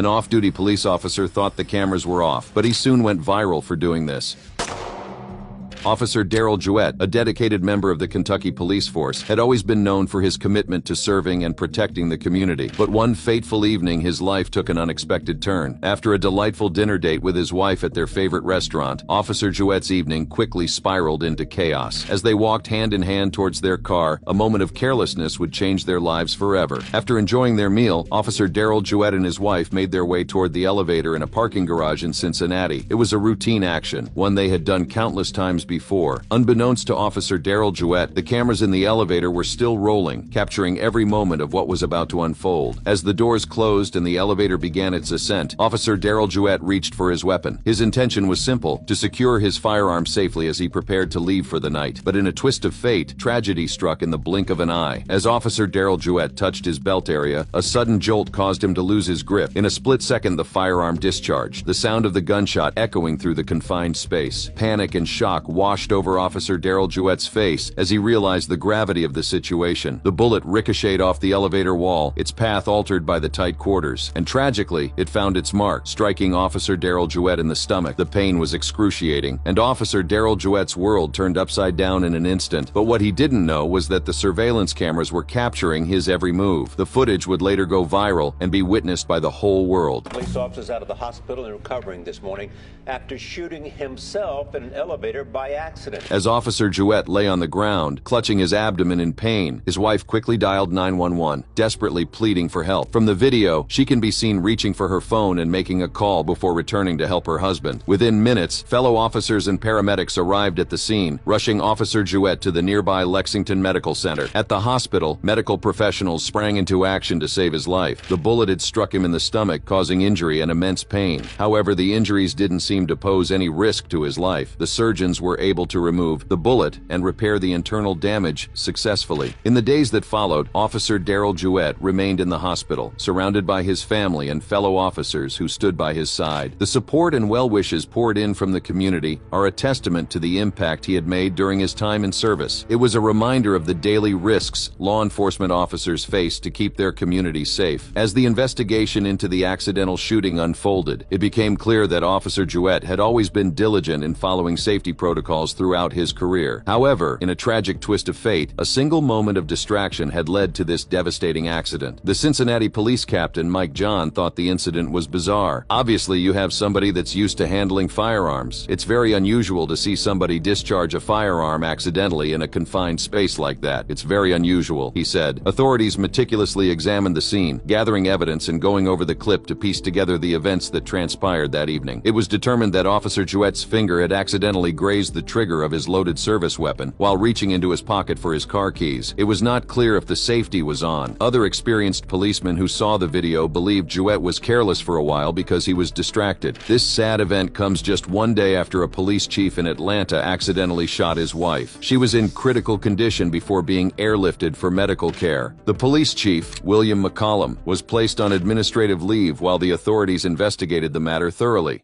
An off-duty police officer thought the cameras were off, but he soon went viral for doing this. Officer Daryl Jewett, a dedicated member of the Kentucky Police Force, had always been known for his commitment to serving and protecting the community. But one fateful evening, his life took an unexpected turn. After a delightful dinner date with his wife at their favorite restaurant, Officer Jewett's evening quickly spiraled into chaos. As they walked hand in hand towards their car, a moment of carelessness would change their lives forever. After enjoying their meal, Officer Daryl Jewett and his wife made their way toward the elevator in a parking garage in Cincinnati. It was a routine action, one they had done countless times before. Unbeknownst to Officer Daryl Jewett, the cameras in the elevator were still rolling, capturing every moment of what was about to unfold. As the doors closed and the elevator began its ascent, Officer Daryl Jewett reached for his weapon. His intention was simple: to secure his firearm safely as he prepared to leave for the night. But in a twist of fate, tragedy struck in the blink of an eye. As Officer Daryl Jewett touched his belt area, a sudden jolt caused him to lose his grip. In a split second, the firearm discharged, the sound of the gunshot echoing through the confined space. Panic and shock washed over Officer Daryl Jewett's face as he realized the gravity of the situation. The bullet ricocheted off the elevator wall, its path altered by the tight quarters, and tragically, it found its mark, striking Officer Daryl Jewett in the stomach. The pain was excruciating, and Officer Daryl Jewett's world turned upside down in an instant. But what he didn't know was that the surveillance cameras were capturing his every move. The footage would later go viral and be witnessed by the whole world. Police officers out of the hospital and recovering this morning after shooting himself in an elevator by accident. As Officer Jewett lay on the ground, clutching his abdomen in pain, his wife quickly dialed 911, desperately pleading for help. From the video, she can be seen reaching for her phone and making a call before returning to help her husband. Within minutes, fellow officers and paramedics arrived at the scene, rushing Officer Jewett to the nearby Lexington Medical Center. At the hospital, medical professionals sprang into action to save his life. The bullet had struck him in the stomach, causing injury and immense pain. However, the injuries didn't seem to pose any risk to his life. The surgeons were able to remove the bullet and repair the internal damage successfully. In the days that followed, Officer Daryl Jewett remained in the hospital, surrounded by his family and fellow officers who stood by his side. The support and well wishes poured in from the community are a testament to the impact he had made during his time in service. It was a reminder of the daily risks law enforcement officers face to keep their community safe. As the investigation into the accidental shooting unfolded, it became clear that Officer Jewett had always been diligent in following safety protocols throughout his career. However, in a tragic twist of fate, a single moment of distraction had led to this devastating accident. The Cincinnati police captain, Mike John, thought the incident was bizarre. Obviously, you have somebody that's used to handling firearms. It's very unusual to see somebody discharge a firearm accidentally in a confined space like that. It's very unusual, he said. Authorities meticulously examined the scene, gathering evidence and going over the clip to piece together the events that transpired that evening. It was determined that Officer Jewett's finger had accidentally grazed the trigger of his loaded service weapon while reaching into his pocket for his car keys. It was not clear if the safety was on. Other experienced policemen who saw the video believed Jewett was careless for a while because he was distracted. This sad event comes just one day after a police chief in Atlanta accidentally shot his wife. She was in critical condition before being airlifted for medical care. The police chief, William McCollum, was placed on administrative leave while the authorities investigated the matter thoroughly.